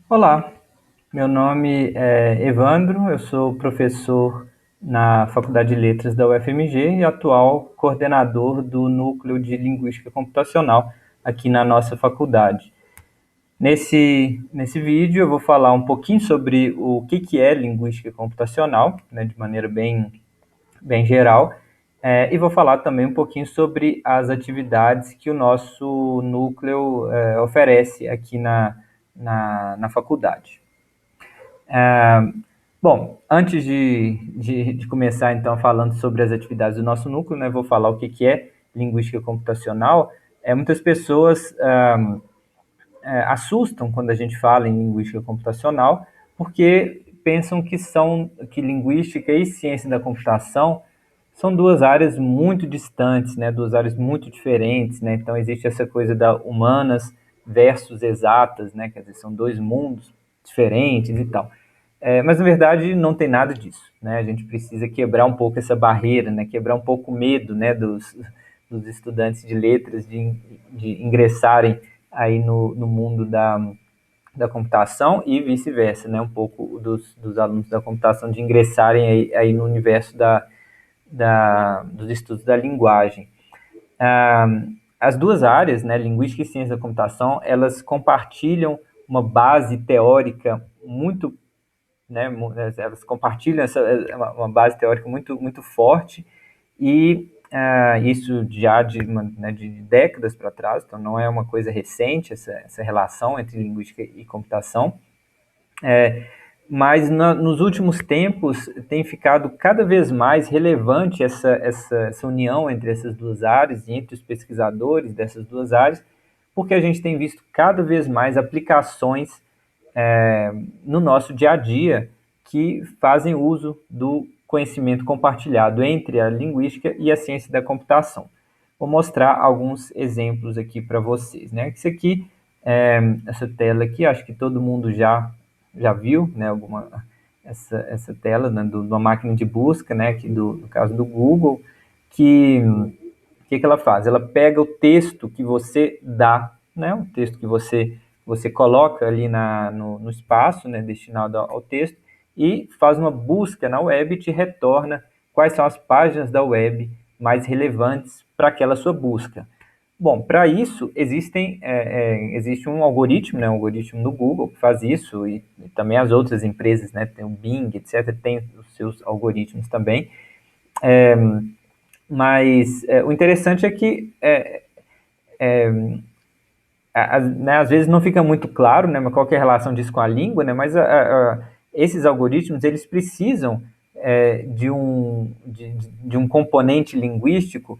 Olá, meu nome é Evandro, eu sou professor na Faculdade de Letras da UFMG e atual coordenador do Núcleo de Linguística Computacional aqui na nossa faculdade. Nesse vídeo eu vou falar um pouquinho sobre o que é linguística computacional, né, de maneira bem geral, e vou falar também um pouquinho sobre as atividades que o nosso núcleo oferece aqui na faculdade. Bom, antes de começar então falando sobre as atividades do nosso núcleo, né, vou falar o que é linguística computacional. Muitas pessoas assustam quando a gente fala em linguística computacional, porque pensam que linguística e ciência da computação são duas áreas muito distantes, né, duas áreas muito diferentes, né? Então existe essa coisa da humanas versus exatas, né? Quer dizer, são dois mundos diferentes e tal. Mas na verdade não tem nada disso, né? A gente precisa quebrar um pouco essa barreira, né? Quebrar um pouco o medo, né? Dos estudantes de letras de ingressarem aí no mundo da computação e vice-versa, né? Um pouco dos alunos da computação de ingressarem aí no universo dos estudos da linguagem. Ah, as duas áreas, né, linguística e ciência da computação, elas compartilham uma base teórica muito, né, elas compartilham uma base teórica muito forte e isso já de décadas para trás, então não é uma coisa recente essa relação entre linguística e computação. Mas nos últimos tempos tem ficado cada vez mais relevante essa união entre essas duas áreas e entre os pesquisadores dessas duas áreas, porque a gente tem visto cada vez mais aplicações no nosso dia a dia que fazem uso do conhecimento compartilhado entre a linguística e a ciência da computação. Vou mostrar alguns exemplos aqui para vocês, né? Isso aqui, essa tela aqui, acho que todo mundo já viu, né? Essa tela, né, de uma máquina de busca, né? Aqui no caso do Google, que que ela faz? Ela pega o texto que você dá, né? O texto que você coloca ali no espaço, né, destinado ao texto, e faz uma busca na web e te retorna quais são as páginas da web mais relevantes para aquela sua busca. Bom, para isso existe um algoritmo, né, um algoritmo do Google que faz isso e também as outras empresas, né, tem o Bing, etc., tem os seus algoritmos também. Mas o interessante é que né, às vezes não fica muito claro, né, qual que é a relação disso com a língua, né, mas esses algoritmos eles precisam de um componente linguístico,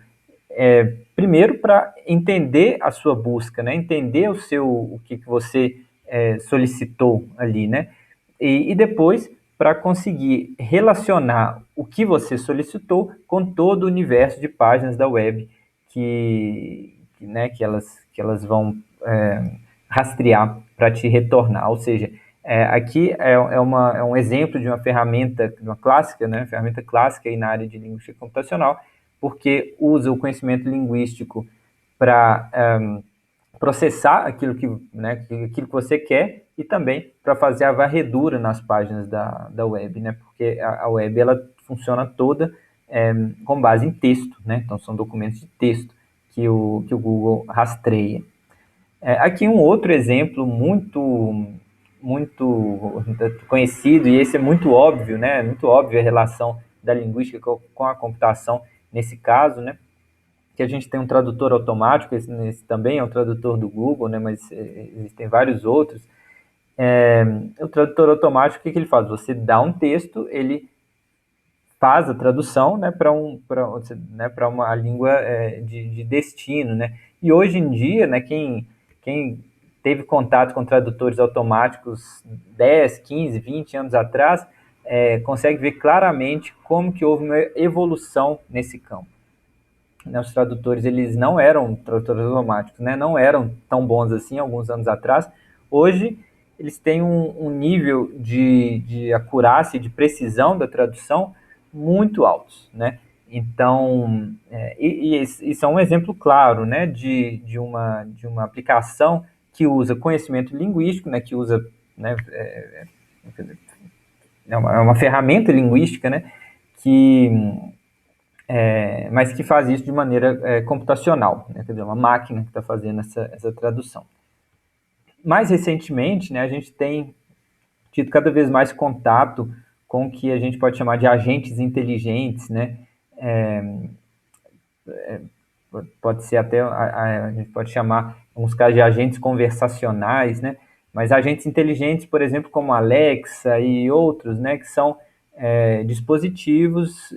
primeiro para entender a sua busca, né, entender o que você solicitou ali, né, e depois para conseguir relacionar o que você solicitou com todo o universo de páginas da web que elas vão rastrear para te retornar. Ou seja, aqui é um exemplo de uma ferramenta, uma clássica, né, ferramenta clássica aí na área de linguística computacional, porque usa o conhecimento linguístico para processar aquilo que você quer e também para fazer a varredura nas páginas da web, né? Porque a web ela funciona toda com base em texto, né? Então são documentos de texto que o Google rastreia. Aqui um outro exemplo muito conhecido, e esse é muito óbvio, né? Muito óbvio a relação da linguística com a computação nesse caso, né? Que a gente tem um tradutor automático, esse também é um tradutor do Google, né? Mas existem vários outros. O tradutor automático, o que ele faz? Você dá um texto, ele faz a tradução, né, para uma língua de destino, né? E hoje em dia, né, quem teve contato com tradutores automáticos 10, 15, 20 anos atrás, consegue ver claramente como que houve uma evolução nesse campo. Né, os tradutores eles não eram tradutores automáticos, né? Não eram tão bons assim alguns anos atrás. Hoje eles têm um nível de acurácia e de precisão da tradução muito altos, né? Então, isso é um exemplo claro, né, de uma aplicação que usa conhecimento linguístico, né, que usa né? É uma ferramenta linguística, né? Que, mas que faz isso de maneira computacional, né? Quer dizer, uma máquina que está fazendo essa tradução. Mais recentemente, né, a gente tem tido cada vez mais contato com o que a gente pode chamar de agentes inteligentes, né? Pode ser até, a gente pode chamar, em alguns casos, de agentes conversacionais, né? Mas agentes inteligentes, por exemplo, como a Alexa e outros, né, que são dispositivos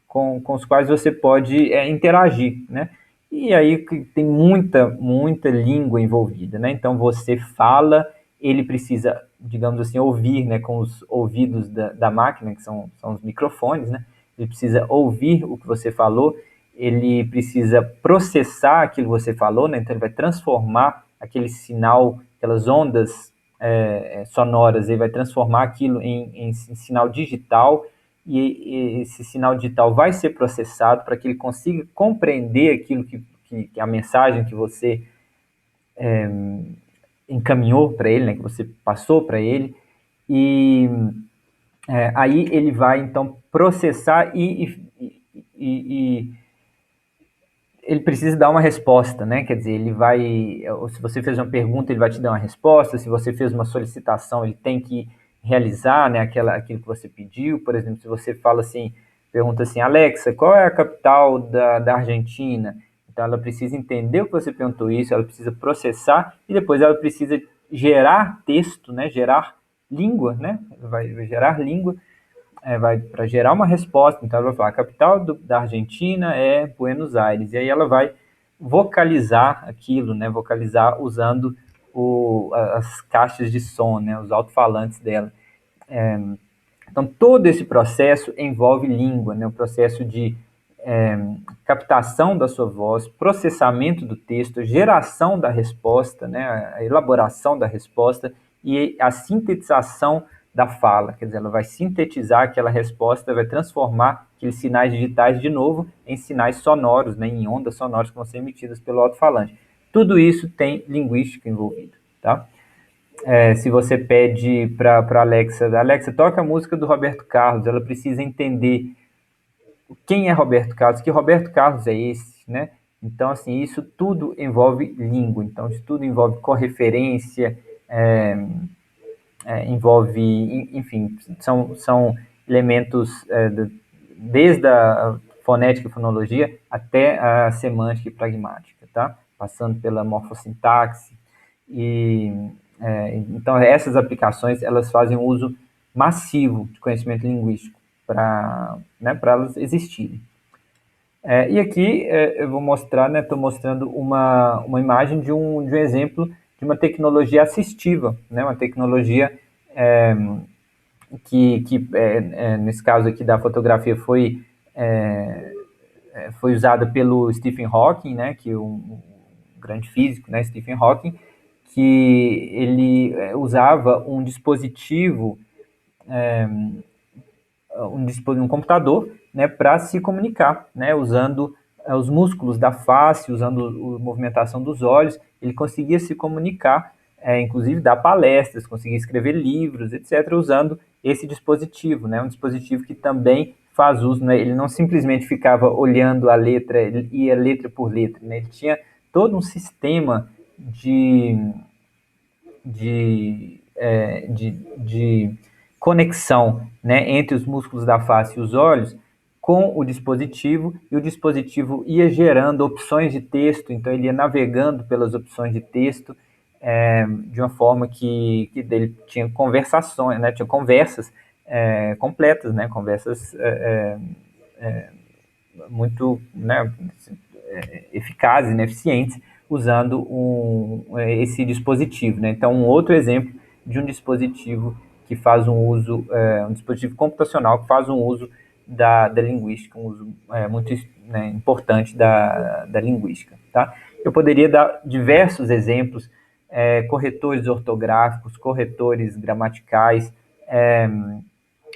com os quais você pode interagir, né? E aí tem muita língua envolvida, né? Então você fala, ele precisa, digamos assim, ouvir, né, com os ouvidos da máquina, que são os microfones, né? Ele precisa ouvir o que você falou, ele precisa processar aquilo que você falou, né? Então ele vai transformar aquele sinal, aquelas ondas sonoras, ele vai transformar aquilo em sinal digital, e esse sinal digital vai ser processado para que ele consiga compreender aquilo que a mensagem que você encaminhou para ele, né, que você passou para ele, e aí ele vai então processar e ele precisa dar uma resposta, né? Quer dizer, ele vai, se você fez uma pergunta, ele vai te dar uma resposta. Se você fez uma solicitação, ele tem que realizar, né, aquilo que você pediu. Por exemplo, se você fala assim, pergunta assim, Alexa, qual é a capital da Argentina? Então, ela precisa entender o que você perguntou isso, ela precisa processar e depois ela precisa gerar texto, né? Gerar língua, né? Vai gerar língua vai para gerar uma resposta. Então ela vai falar, a capital da Argentina é Buenos Aires. E aí ela vai vocalizar aquilo, né? Vocalizar usando as caixas de som, né? Os alto-falantes dela. Então todo esse processo envolve língua, né? O processo de captação da sua voz, processamento do texto, geração da resposta, né? A elaboração da resposta e a sintetização da fala, quer dizer, ela vai sintetizar aquela resposta, vai transformar aqueles sinais digitais de novo em sinais sonoros, né, em ondas sonoras que vão ser emitidas pelo alto-falante. Tudo isso tem linguística envolvida, tá? Se você pede para Alexa, toca a música do Roberto Carlos, ela precisa entender quem é Roberto Carlos, que Roberto Carlos é esse, né? Então, assim, isso tudo envolve língua, então isso tudo envolve correferência, envolve, enfim, são elementos desde a fonética e fonologia até a semântica e pragmática, tá? Passando pela morfossintaxe. Então, essas aplicações, elas fazem um uso massivo de conhecimento linguístico para elas existirem. E aqui eu vou mostrar, né, estou mostrando uma imagem de um exemplo de uma tecnologia assistiva, né, uma tecnologia que nesse caso aqui da fotografia foi usada pelo Stephen Hawking, né, que é um grande físico, né, Stephen Hawking, que ele usava um computador, né, para se comunicar, né, usando os músculos da face, usando a movimentação dos olhos, ele conseguia se comunicar, inclusive dar palestras, conseguia escrever livros, etc., usando esse dispositivo, né, um dispositivo que também faz uso, né, ele não simplesmente ficava olhando a letra, ele ia letra por letra, né, ele tinha todo um sistema de conexão, né, entre os músculos da face e os olhos com o dispositivo, e o dispositivo ia gerando opções de texto, então ele ia navegando pelas opções de texto de uma forma que ele tinha conversações, né, tinha conversas completas, né, conversas muito, né, eficazes, né, eficientes, usando esse dispositivo, né? Então, um outro exemplo de um dispositivo que faz um uso, um dispositivo computacional que faz um uso da linguística, um uso muito, né, importante da linguística, tá? Eu poderia dar diversos exemplos, corretores ortográficos, corretores gramaticais,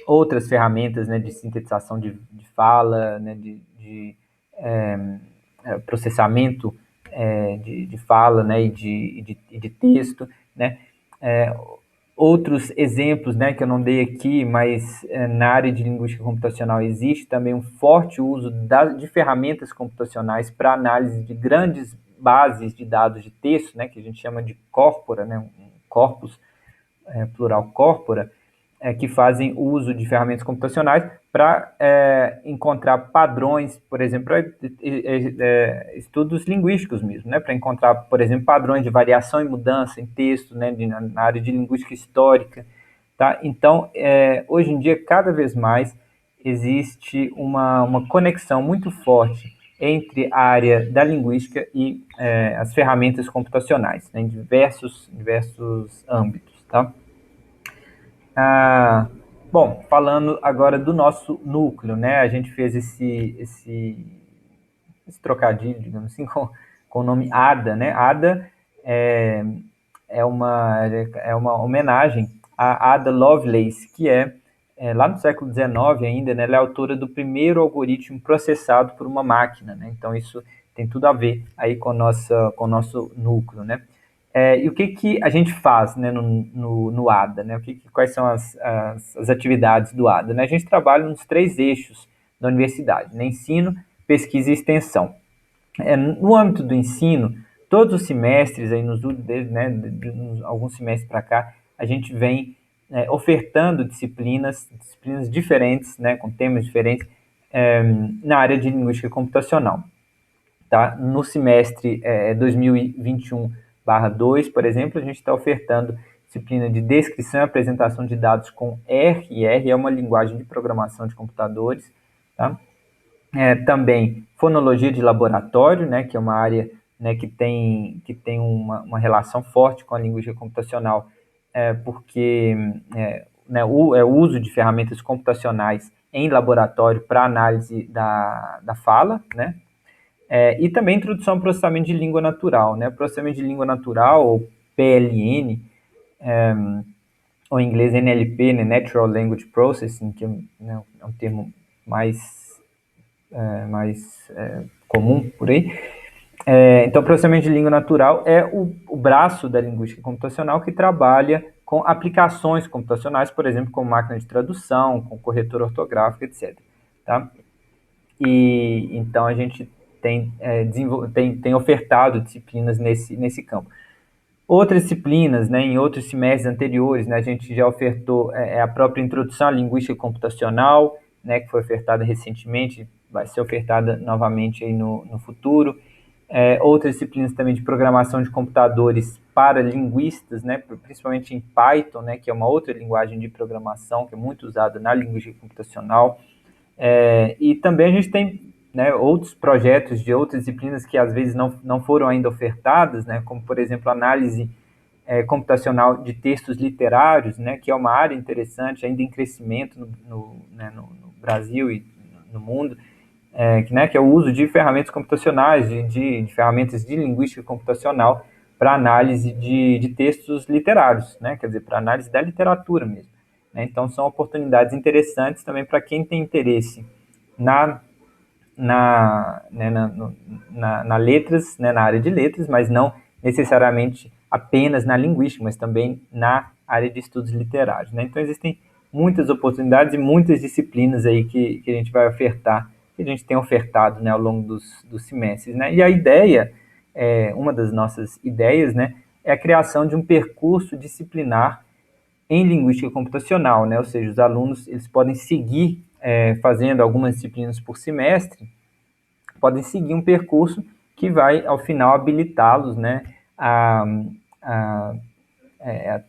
outras ferramentas, né, de sintetização de fala, né, de processamento de fala, né, e de texto, né. Outros exemplos, né, que eu não dei aqui, mas na área de linguística computacional existe também um forte uso de ferramentas computacionais para análise de grandes bases de dados de texto, né, que a gente chama de corpora, né, um corpus, plural corpora, que fazem uso de ferramentas computacionais para encontrar padrões, por exemplo, para estudos linguísticos mesmo, né? Para encontrar, por exemplo, padrões de variação e mudança em texto, né? Na área de linguística histórica, tá? Então, hoje em dia, cada vez mais existe uma conexão muito forte entre a área da linguística e as ferramentas computacionais, né? Em diversos âmbitos, tá? Ah, bom, falando agora do nosso núcleo, né? A gente fez esse trocadilho, digamos assim, com o nome Ada, né? Ada é, é uma homenagem a Ada Lovelace, que lá no século XIX ainda, né? Ela é autora do primeiro algoritmo processado por uma máquina, né? Então isso tem tudo a ver aí com o nosso núcleo, né? E o que, que a gente faz, né, no ADA, né? Quais são as atividades do ADA, né? A gente trabalha nos 3 eixos da universidade, né? Ensino, pesquisa e extensão. No âmbito do ensino, todos os semestres, aí né, alguns semestres para cá, a gente vem ofertando disciplinas diferentes, né, com temas diferentes, na área de linguística computacional. Tá? No semestre 2021/2, por exemplo, a gente está ofertando disciplina de descrição e apresentação de dados com R, e R é uma linguagem de programação de computadores. Tá? Também fonologia de laboratório, né, que é uma área, né, que tem uma relação forte com a linguística computacional, porque né, o uso de ferramentas computacionais em laboratório para análise da fala, né, e também introdução ao processamento de língua natural, né? Processamento de língua natural, ou PLN, ou em inglês NLP, né? Natural Language Processing, que né, é um termo mais comum por aí. Então, processamento de língua natural é o braço da linguística computacional que trabalha com aplicações computacionais, por exemplo, com máquina de tradução, com corretor ortográfico, etc. Tá? E então a gente tem ofertado disciplinas nesse campo. Outras disciplinas, né, em outros semestres anteriores, né, a gente já ofertou a própria introdução à linguística computacional, né, que foi ofertada recentemente, vai ser ofertada novamente aí no futuro. Outras disciplinas também de programação de computadores para linguistas, né, principalmente em Python, né, que é uma outra linguagem de programação que é muito usada na linguística computacional. E também a gente tem, né, outros projetos de outras disciplinas que às vezes não foram ainda ofertadas, né, como, por exemplo, análise computacional de textos literários, né, que é uma área interessante, ainda em crescimento no Brasil e no mundo, que é o uso de ferramentas computacionais, de ferramentas de linguística computacional para análise de textos literários, né, quer dizer, para análise da literatura mesmo. Né? Então, são oportunidades interessantes também para quem tem interesse na, né, na letras, né, na área de letras, mas não necessariamente apenas na linguística, mas também na área de estudos literários. Né? Então, existem muitas oportunidades e muitas disciplinas aí que a gente vai ofertar, que a gente tem ofertado, né, ao longo dos semestres. Né? E a ideia, uma das nossas ideias, né, é a criação de um percurso disciplinar em linguística computacional, né? Ou seja, os alunos eles podem seguir fazendo algumas disciplinas por semestre, podem seguir um percurso que vai, ao final, habilitá-los, né, a,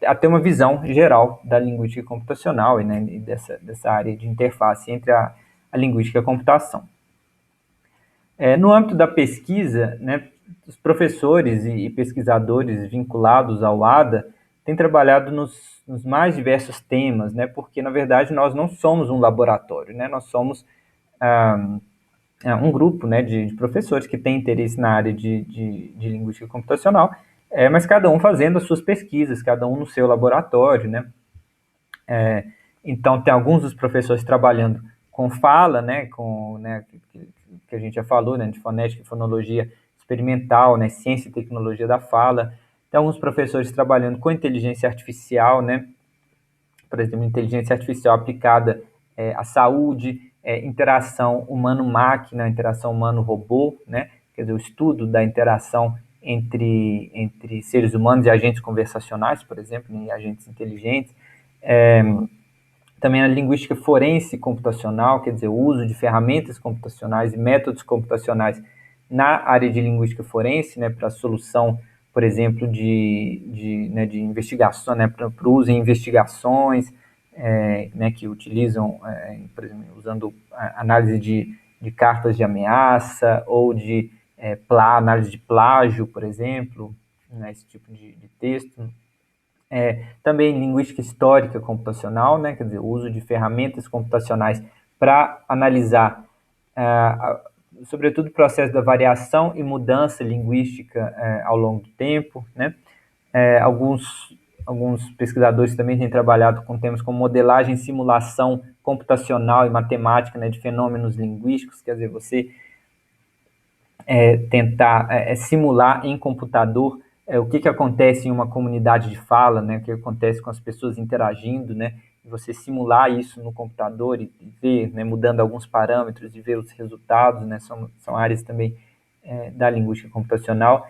a ter uma visão geral da linguística computacional e, né, dessa área de interface entre a linguística e a computação. No âmbito da pesquisa, né, os professores e pesquisadores vinculados ao ADA têm trabalhado nos mais diversos temas, né, porque, na verdade, nós não somos um laboratório, né, nós somos um grupo, né, de professores que têm interesse na área de linguística computacional, mas cada um fazendo as suas pesquisas, cada um no seu laboratório, né. Então, tem alguns dos professores trabalhando com fala, né, que a gente já falou, né, de fonética e fonologia experimental, né, ciência e tecnologia da fala. Tem alguns professores trabalhando com inteligência artificial, né, por exemplo, inteligência artificial aplicada à saúde, interação humano-máquina, interação humano-robô, né? Quer dizer, o estudo da interação entre seres humanos e agentes conversacionais, por exemplo, e agentes inteligentes. Também a linguística forense computacional, quer dizer, o uso de ferramentas computacionais e métodos computacionais na área de linguística forense, né, para a solução, por exemplo, de investigação, né, para o uso em investigações, né, que utilizam, por exemplo, usando análise de cartas de ameaça ou de análise de plágio, por exemplo, né, esse tipo de texto. Também linguística histórica computacional, né, quer dizer, o uso de ferramentas computacionais para analisar, sobretudo, o processo da variação e mudança linguística ao longo do tempo, né? Alguns pesquisadores também têm trabalhado com temas como modelagem, simulação computacional e matemática, né, de fenômenos linguísticos, quer dizer, você tentar simular em computador o que acontece em uma comunidade de fala, né, o que acontece com as pessoas interagindo, né, você simular isso no computador e ver, né, mudando alguns parâmetros e ver os resultados, né, são áreas também da linguística computacional.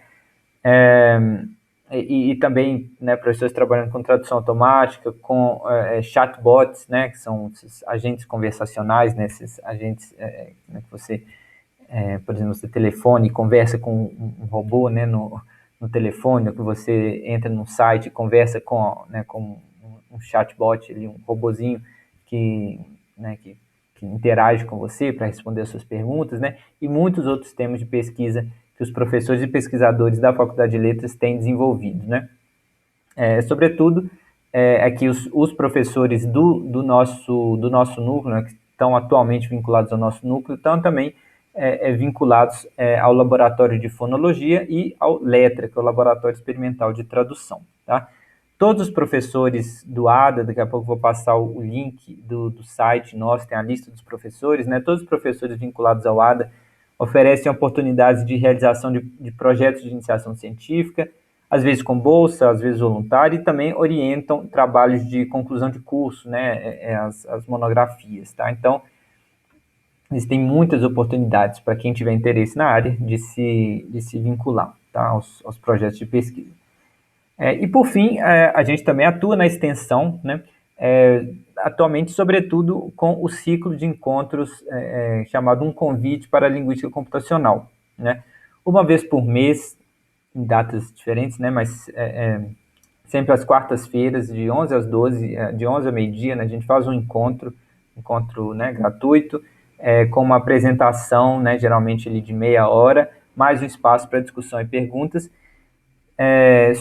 E também, né, professores trabalhando com tradução automática, com chatbots, né, que são esses agentes conversacionais, né, esses agentes né, que você por exemplo, você telefone e conversa com um robô, né, no telefone, ou que você entra num site e conversa com um chatbot, ali, um robozinho né, que interage com você para responder as suas perguntas, né, e muitos outros temas de pesquisa que os professores e pesquisadores da Faculdade de Letras têm desenvolvido, né. Sobretudo, aqui os professores do nosso núcleo, né, que estão atualmente vinculados ao nosso núcleo, estão também vinculados ao Laboratório de Fonologia e ao LETRA, que é o Laboratório Experimental de Tradução. Tá? Todos os professores do ADA, daqui a pouco vou passar o link do site nosso, tem a lista dos professores, né? Todos os professores vinculados ao ADA oferecem oportunidades de realização de projetos de iniciação científica, às vezes com bolsa, às vezes voluntário, e também orientam trabalhos de conclusão de curso, né? As monografias. Tá? Então, existem muitas oportunidades para quem tiver interesse na área de se vincular, tá, aos projetos de pesquisa. E, por fim, a gente também atua na extensão, né, atualmente, sobretudo, com o ciclo de encontros chamado Um Convite para a Linguística Computacional. Né? Uma vez por mês, em datas diferentes, né, mas sempre às quartas-feiras, de 11 às 12, de 11 ao meio-dia, né, a gente faz um encontro né, gratuito, com uma apresentação, né, geralmente ali de meia hora, mais um espaço para discussão e perguntas,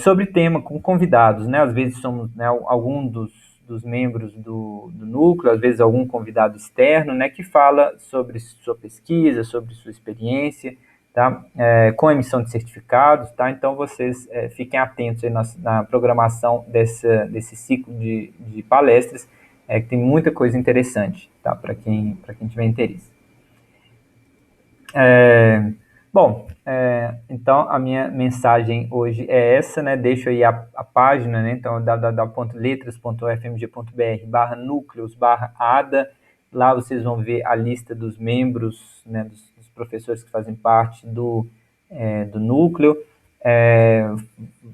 sobre tema, com convidados, né, às vezes somos, né, algum dos membros do núcleo, às vezes algum convidado externo, né, que fala sobre sua pesquisa, sobre sua experiência, tá, com emissão de certificados, tá, então vocês fiquem atentos aí na programação desse ciclo de palestras, que tem muita coisa interessante, tá, para quem tiver interesse. Bom, então a minha mensagem hoje é essa, né? Deixo aí a página, né? Então, www.letras.fmg.br/núcleos/ada. Lá vocês vão ver a lista dos membros, né? Dos professores que fazem parte do núcleo.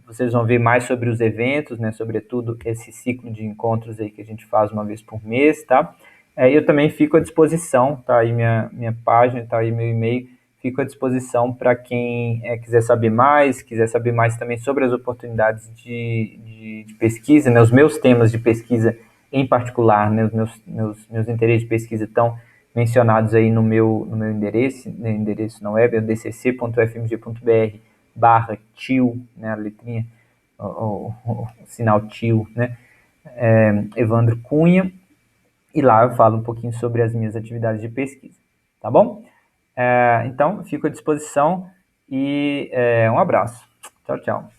Vocês vão ver mais sobre os eventos, né? Sobretudo esse ciclo de encontros aí que a gente faz uma vez por mês, tá? Eu também fico à disposição, tá aí minha página, tá aí meu e-mail, fico à disposição para quem quiser saber mais também sobre as oportunidades de pesquisa, né, os meus temas de pesquisa em particular, né, os meus interesses de pesquisa estão mencionados aí no meu endereço, né, endereço na web, é dcc.fmg.br/tio, né, a letrinha, o sinal tio, né, Evandro Cunha, e lá eu falo um pouquinho sobre as minhas atividades de pesquisa, tá bom? Então, fico à disposição e um abraço. Tchau, tchau.